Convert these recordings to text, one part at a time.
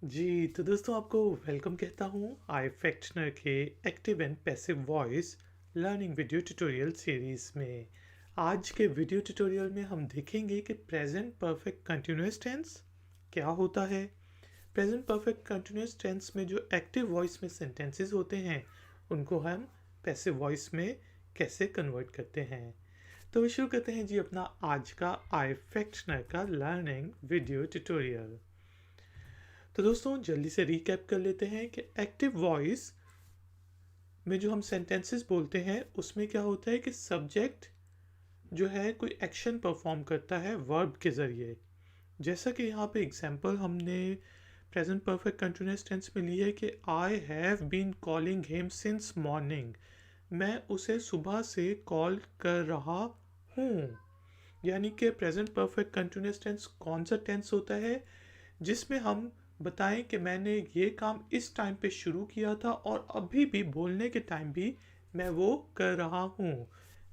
जी, तो दोस्तों आपको वेलकम कहता हूँ आई फैक्शनर के active and passive voice learning video tutorial series में। आज के वीडियो ट्यूटोरियल में हम देखेंगे कि प्रेजेंट परफेक्ट कंटिन्यूअस टेंस क्या होता है। प्रेजेंट परफेक्ट कंटिन्यूअस टेंस में जो एक्टिव वॉइस में सेंटेंसेस होते हैं उनको हम पैसिव वॉइस में कैसे कन्वर्ट करते हैं। तो शुरू करते हैं जी अपना आज का आई फैक्शनर का लर्निंग वीडियो ट्यूटोरियल। तो दोस्तों जल्दी से रिकैप कर लेते हैं कि एक्टिव वॉइस में जो हम सेंटेंसेस बोलते हैं उसमें क्या होता है कि सब्जेक्ट जो है कोई एक्शन परफॉर्म करता है वर्ब के ज़रिए। जैसा कि यहाँ पे एग्जांपल हमने प्रेजेंट परफेक्ट कंटिन्यूअस टेंस में ली है कि I have been calling him since morning. मैं उसे सुबह से कॉल कर रहा हूँ। यानी कि प्रेजेंट परफेक्ट कंटिन्यूअस टेंस कौन सा टेंस होता है जिसमें हम बताएं कि मैंने ये काम इस टाइम पे शुरू किया था और अभी भी बोलने के टाइम भी मैं वो कर रहा हूँ।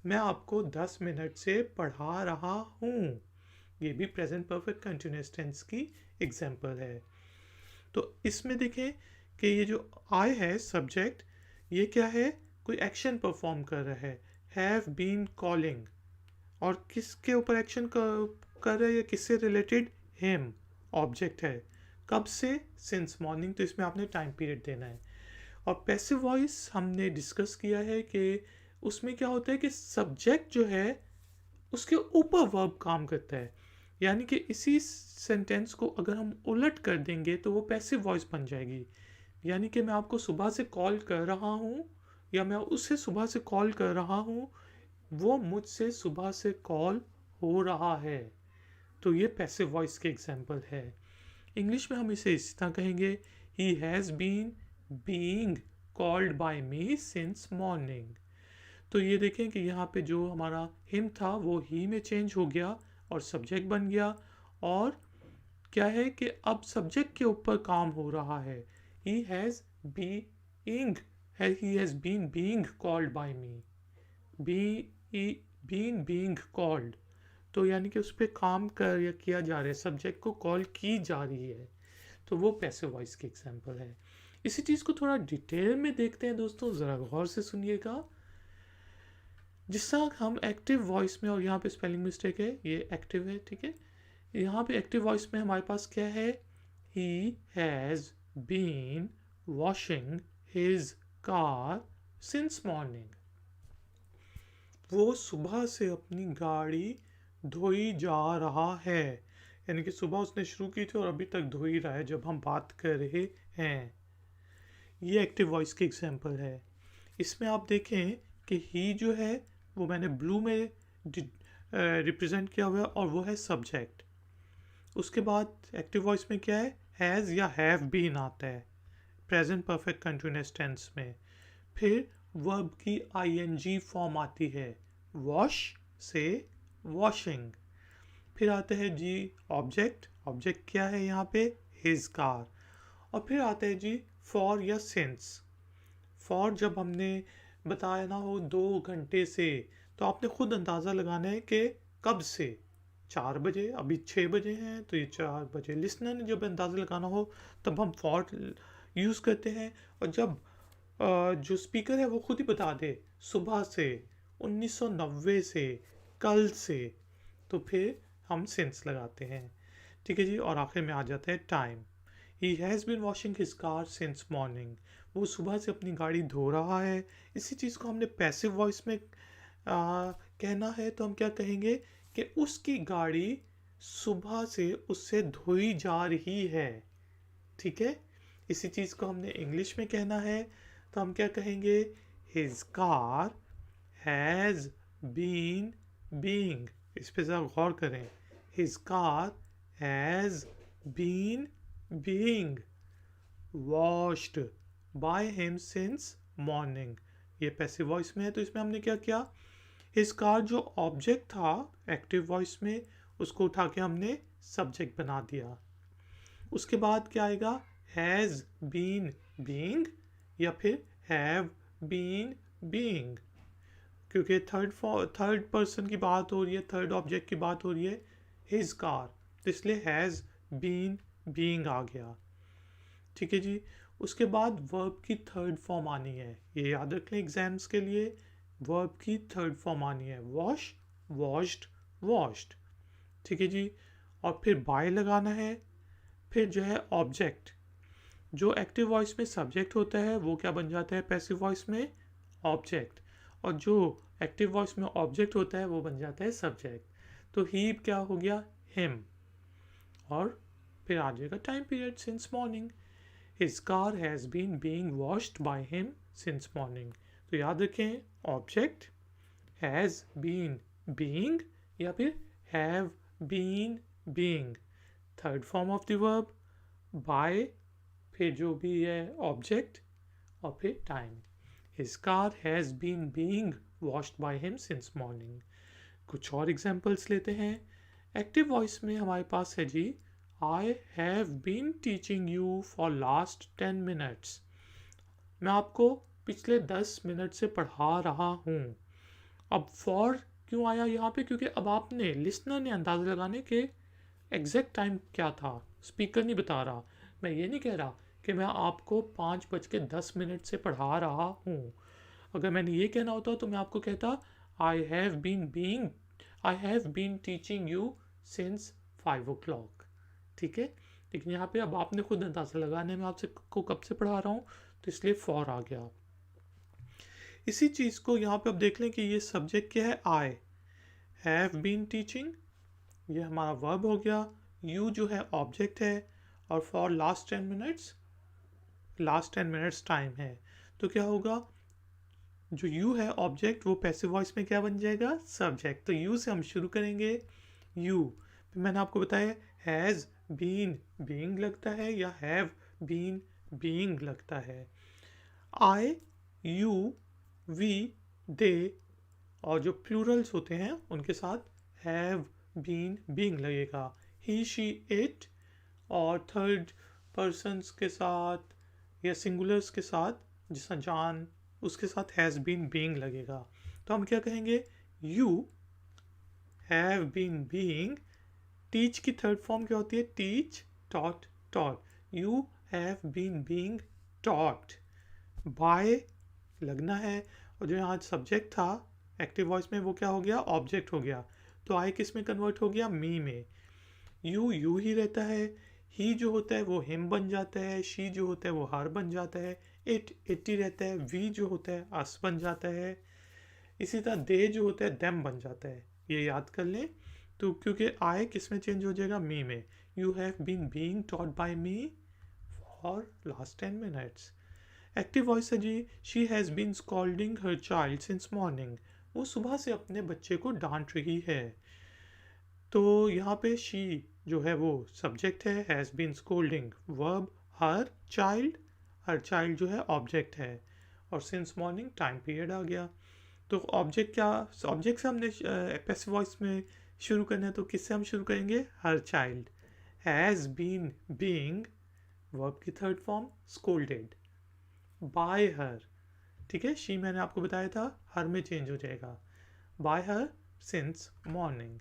मैं आपको 10 मिनट से पढ़ा रहा हूँ। ये भी प्रेजेंट परफेक्ट कंटिन्यूअस टेंस की एग्जांपल है। तो इसमें देखें कि ये जो आई है सब्जेक्ट, ये क्या है, कोई एक्शन परफॉर्म कर रहा है। हैव बीन कॉलिंग, और किसके ऊपर एक्शन कर रहा है या किससे रिलेटेड, हिम ऑब्जेक्ट है। कब से, सिंस मॉर्निंग, तो इसमें आपने टाइम पीरियड देना है। और पैसिव वॉइस हमने डिस्कस किया है कि उसमें क्या होता है कि सब्जेक्ट जो है उसके ऊपर वर्ब काम करता है। यानी कि इसी सेंटेंस को अगर हम उलट कर देंगे तो वो पैसिव वॉइस बन जाएगी। यानी कि मैं आपको सुबह से कॉल कर रहा हूँ या मैं उसे सुबह से कॉल कर रहा हूँ, वो मुझसे सुबह से कॉल हो रहा है। तो ये पैसिव वॉइस के एग्जाम्पल है। इंग्लिश में हम इसे इस तरह कहेंगे, he has been being called by me since morning. तो ये देखें कि यहाँ पे जो हमारा हिम था वो ही में चेंज हो गया और सब्जेक्ट बन गया। और क्या है कि अब सब्जेक्ट के ऊपर काम हो रहा है। He has being, he has been being called by me, be been being called. तो यानी कि उस पर काम कर या किया जा रहा है, सब्जेक्ट को कॉल की जा रही है। तो वो पैसिव वॉइस की एग्जांपल है। इसी चीज़ को थोड़ा डिटेल में देखते हैं दोस्तों, ज़रा गौर से सुनिएगा। जिस तरह हम एक्टिव वॉइस में, और यहाँ पे स्पेलिंग मिस्टेक है, ये एक्टिव है, ठीक है। यहाँ पे एक्टिव वॉइस में हमारे पास क्या है, he has been washing his car since morning. वो सुबह से अपनी गाड़ी धोई जा रहा है। यानी कि सुबह उसने शुरू की थी और अभी तक धो ही रहा है जब हम बात कर रहे हैं। ये एक्टिव वॉइस की एग्जांपल है। इसमें आप देखें कि ही जो है वो मैंने ब्लू में रिप्रेजेंट किया हुआ है और वो है सब्जेक्ट। उसके बाद एक्टिव वॉइस में क्या है, हैज़ या हैव बीन आता है प्रेजेंट परफेक्ट कंटिन्यूअस टेंस में। फिर वर्ब की आईएनजी फॉर्म आती है, वॉश से वॉशिंग। फिर आते हैं जी ऑब्जेक्ट, ऑब्जेक्ट क्या है यहाँ पे, हिज कार। और फिर आते हैं जी फॉर या सिंस। फॉर जब हमने बताया ना हो 2 घंटे से, तो आपने खुद अंदाज़ा लगाना है कि कब से। 4 बजे, अभी 6 बजे हैं तो ये 4 बजे। लिसनर ने जब अंदाज़ा लगाना हो तब हम फॉर यूज़ करते हैं। और जब जो स्पीकर है वो खुद ही बता दे सुबह से, 1990 से, कल से, तो फिर हम सिंस लगाते हैं, ठीक है जी। और आखिर में आ जाता है time. He has been washing his car since morning. वो सुबह से अपनी गाड़ी धो रहा है। इसी चीज़ को हमने पैसिव वॉइस में कहना है तो हम क्या कहेंगे कि उसकी गाड़ी सुबह से उससे धोई जा रही है, ठीक है। इसी चीज़ को हमने इंग्लिश में कहना है तो हम क्या कहेंगे, his car has been being. इस पे ज़रा गौर करें, his car has been being washed by him since morning. ये पैसिव वॉइस में है तो इसमें हमने क्या किया, हिज कार जो ऑब्जेक्ट था एक्टिव वॉइस में उसको उठा के हमने सब्जेक्ट बना दिया। उसके बाद क्या आएगा, हैज़ बीन बीइंग या फिर हैव बीन बीइंग। क्योंकि थर्ड पर्सन की बात हो रही है, थर्ड ऑब्जेक्ट की बात हो रही है, हिज कार, तो इसलिए हैज़ बीन बीइंग आ गया। ठीक है जी। उसके बाद वर्ब की थर्ड फॉर्म आनी है, ये याद रख लें एग्जाम्स के लिए। वर्ब की थर्ड फॉर्म आनी है, वॉश, वॉश्ड, वॉश्ड, ठीक है जी। और फिर बाय लगाना है। फिर जो है ऑब्जेक्ट, जो एक्टिव वॉइस में सब्जेक्ट होता है वो क्या बन जाता है पैसिव वॉइस में, ऑब्जेक्ट। और जो एक्टिव वॉइस में ऑब्जेक्ट होता है वो बन जाता है सब्जेक्ट। तो ही क्या हो गया, हिम। और फिर आ जाएगा time period, since morning. His car has been being washed by him since morning. तो याद रखें, ऑब्जेक्ट, हैज़ बीन बीइंग, या फिर have been being, third form of the verb, by, फिर जो भी है ऑब्जेक्ट, और फिर time. His car has been being washed by him since morning. कुछ और एग्जांपल्स लेते हैं। एक्टिव वॉइस में हमारे पास है जी, I have been teaching you for last 10 minutes. मैं आपको पिछले 10 मिनट से पढ़ा रहा हूँ। अब फॉर क्यों आया यहाँ पे, क्योंकि अब आपने, लिसनर ने अंदाज़ा लगाने के एग्जैक्ट टाइम क्या था, स्पीकर नहीं बता रहा। मैं ये नहीं कह रहा कि मैं आपको 5:10 से पढ़ा रहा हूँ। अगर मैंने ये कहना होता तो मैं आपको कहता I have been being, I have been teaching you since 5 o'clock, ठीक है। लेकिन यहाँ पे अब आपने खुद अंदाज़ा लगाने में आपसे को कब से पढ़ा रहा हूँ, तो इसलिए फॉर आ गया। इसी चीज़ को यहाँ पे अब देख लें कि ये सब्जेक्ट क्या है, आई हैव बीन टीचिंग, ये हमारा वर्ब हो गया। यू जो है ऑब्जेक्ट है, और for last 10 minutes, last 10 minutes time है। तो क्या होगा, जो यू है ऑब्जेक्ट, वो पैसिव वॉइस में क्या बन जाएगा, सब्जेक्ट। तो यू से हम शुरू करेंगे, यू। मैंने आपको बताया हैज़ बीन बीइंग लगता है या हैव बीन बीइंग लगता है। आई, यू, वी, दे, और जो प्लूरल्स होते हैं उनके साथ हैव बीन बीइंग लगेगा। ही, शी, इट, और थर्ड पर्सन्स के साथ या सिंगुलर्स के साथ, जैसा जॉन, उसके साथ हैज़ बीन बीइंग लगेगा। तो हम क्या कहेंगे, you have been being. Teach की थर्ड फॉर्म क्या होती है, teach, taught, taught. You have been being taught by लगना है। और जो यहाँ सब्जेक्ट था एक्टिव वॉइस में वो क्या हो गया, ऑब्जेक्ट हो गया। तो आई किस में कन्वर्ट हो गया, मी में। यू ही रहता है, ही जो होता है वो हिम बन जाता है, शी जो होता है वो हर बन जाता है, इट ही रहता है, वी जो होता है अस बन जाता है। इसी तरह दे जो होता है देम बन जाता है, ये याद कर लें। तो क्योंकि आई किस में चेंज हो जाएगा, मी में। You have been being taught by me for last 10 minutes. Active voice है जी, she has been scolding her child since morning. वो सुबह से अपने बच्चे को डांट रही है। तो यहाँ पे शी जो है वो सब्जेक्ट है, has been scolding verb, her child जो है ऑब्जेक्ट है, और सिंस मॉर्निंग टाइम पीरियड आ गया। तो ऑब्जेक्ट क्या, ऑब्जेक्ट से हमने पैसिव वॉइस में शुरू करना है, तो किससे हम शुरू करेंगे, her child. Has been being, verb की third form, scolded by her, ठीक है। शी मैंने आपको बताया था हर में चेंज हो जाएगा, by her since morning.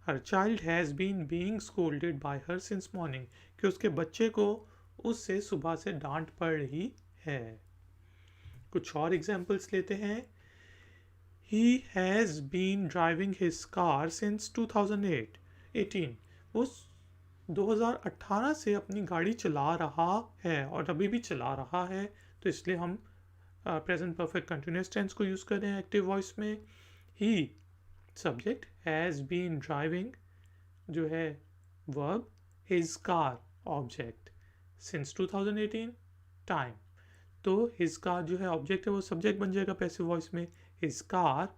Her child has been being scolded by her since morning, कि उसके बच्चे को उससे सुबह से डांट पड़ रही है। कुछ और एग्जांपल्स लेते हैं। He has been driving his car since 2018। वो 2018 से अपनी गाड़ी चला रहा है और अभी भी चला रहा है, तो इसलिए हम प्रेजेंट परफेक्ट कंटिन्यूअस टेंस को यूज़ कर रहे हैं एक्टिव वॉइस में। He subject, has been driving जो है verb, his car object, since 2018 time. तो हिज कार जो है ऑब्जेक्ट है वो सब्जेक्ट बन जाएगा पैसिव वॉइस में। His car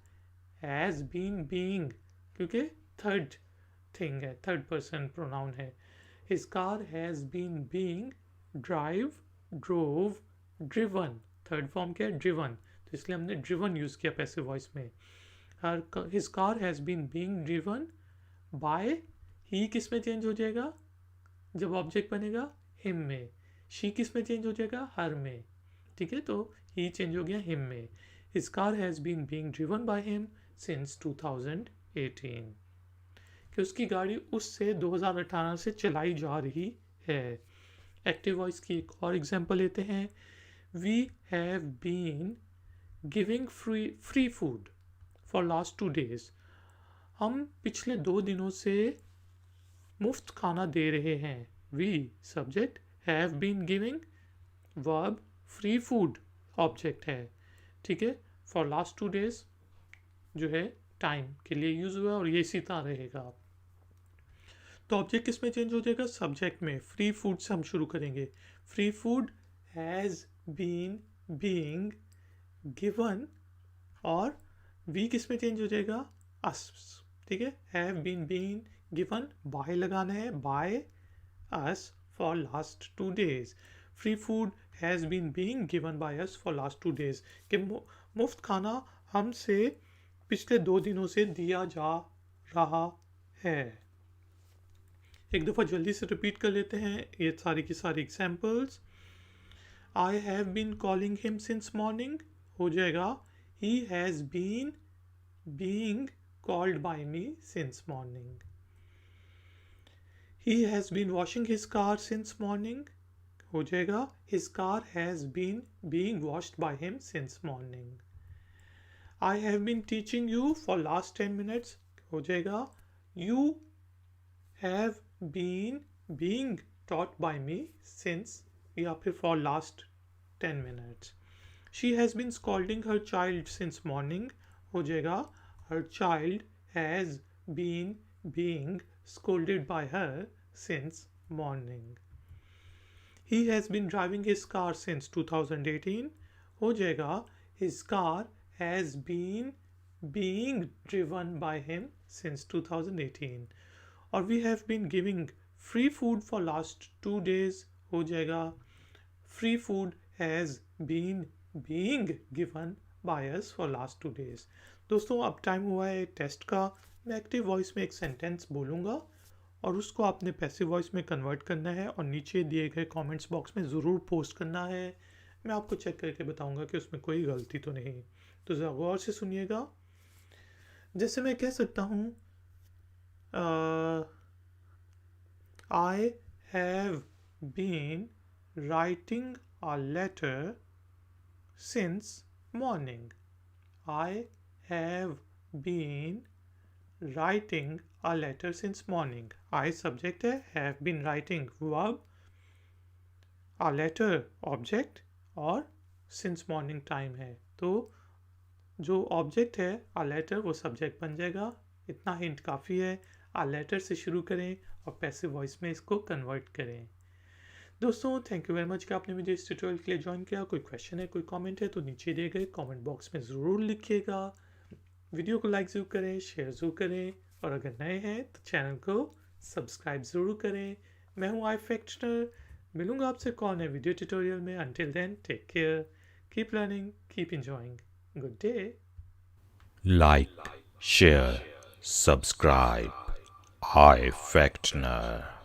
has been being, क्योंकि थर्ड थिंग है, थर्ड पर्सन प्रोनाउन है। His car has been being drive, drove, driven, third form क्या है, ड्रिवन, तो इसलिए हमने ड्रिवन यूज़ किया पैसिव वॉइस में। His car has been being driven by, he किस में चेंज हो जाएगा जब ऑब्जेक्ट बनेगा, हिम में। शी किस में चेंज हो जाएगा, हर में, ठीक है। तो ही चेंज हो गया हिम में। His car has been being driven by him since 2018, कि उसकी गाड़ी उससे 2018 से चलाई जा रही है। एक्टिव वॉइस की एक और एग्जांपल लेते हैं। We have been giving free food for last 2 days। हम पिछले 2 दिनों से मुफ्त खाना दे रहे हैं। We subject, have been giving verb, free food object है। ठीक है, फॉर लास्ट 2 days जो है टाइम के लिए यूज हुआ और ये इसी तरह रहेगा। तो ऑब्जेक्ट किस में चेंज हो जाएगा? सब्जेक्ट में। फ्री फूड से हम शुरू करेंगे। Free food has been being given, और वी किस में चेंज हो जाएगा? अस। ठीक है, have been being given, by लगाना है, by us for last 2 days। Free food has been being given by us for last 2 days कि मुफ्त खाना हमसे पिछले 2 दिनों से दिया जा रहा है। एक दफ़ा जल्दी से रिपीट कर लेते हैं ये सारी की सारी examples. I have been calling him since morning हो जाएगा he has been being called by me since morning. He has been washing his car since morning हो जाएगा his car has been being washed by him since morning. I have been teaching you for last 10 minutes हो जाएगा you have been being taught by me since या फिर for last 10 minutes। She has been scolding her child since morning हो जाएगा her child has been being scolded by her since morning। He has been driving his car since 2018 हो जाएगा his car has been being driven by him since 2018। और we have been giving free food for last 2 days हो जाएगा free food has been being given by us for last 2 days। दोस्तों अब time हुआ है test का। मैं active voice में एक सेंटेंस बोलूँगा और उसको आपने पैसिव वॉइस में कन्वर्ट करना है और नीचे दिए गए कमेंट्स बॉक्स में ज़रूर पोस्ट करना है। मैं आपको चेक करके बताऊँगा कि उसमें कोई गलती तो नहीं। तो ज़रा गौर से सुनिएगा। जैसे मैं कह सकता हूँ I have been writing a letter since morning. I have been writing a letter since morning. I subject है, have been writing verb, a letter object और since morning time है। तो जो ऑब्जेक्ट है a letter वो subject बन जाएगा। इतना हिंट काफ़ी है। आ लेटर से शुरू करें और पैसिव वॉइस में इसको कन्वर्ट करें। दोस्तों थैंक यू वेरी मच कि आपने मुझे इस ट्यूटोरियल के लिए ज्वाइन किया। कोई क्वेश्चन है, कोई कमेंट है तो नीचे दिए गए कमेंट बॉक्स में ज़रूर लिखिएगा। वीडियो को लाइक ज़रूर करें, शेयर ज़रूर करें और अगर नए हैं तो चैनल को सब्सक्राइब ज़रूर करें। मैं हूँ iFactioner, मिलूँगा आपसे कौन है वीडियो ट्यूटोरियल में। Until then take care, keep learning, keep enjoying, good day. Like, share, subscribe. iFactioner.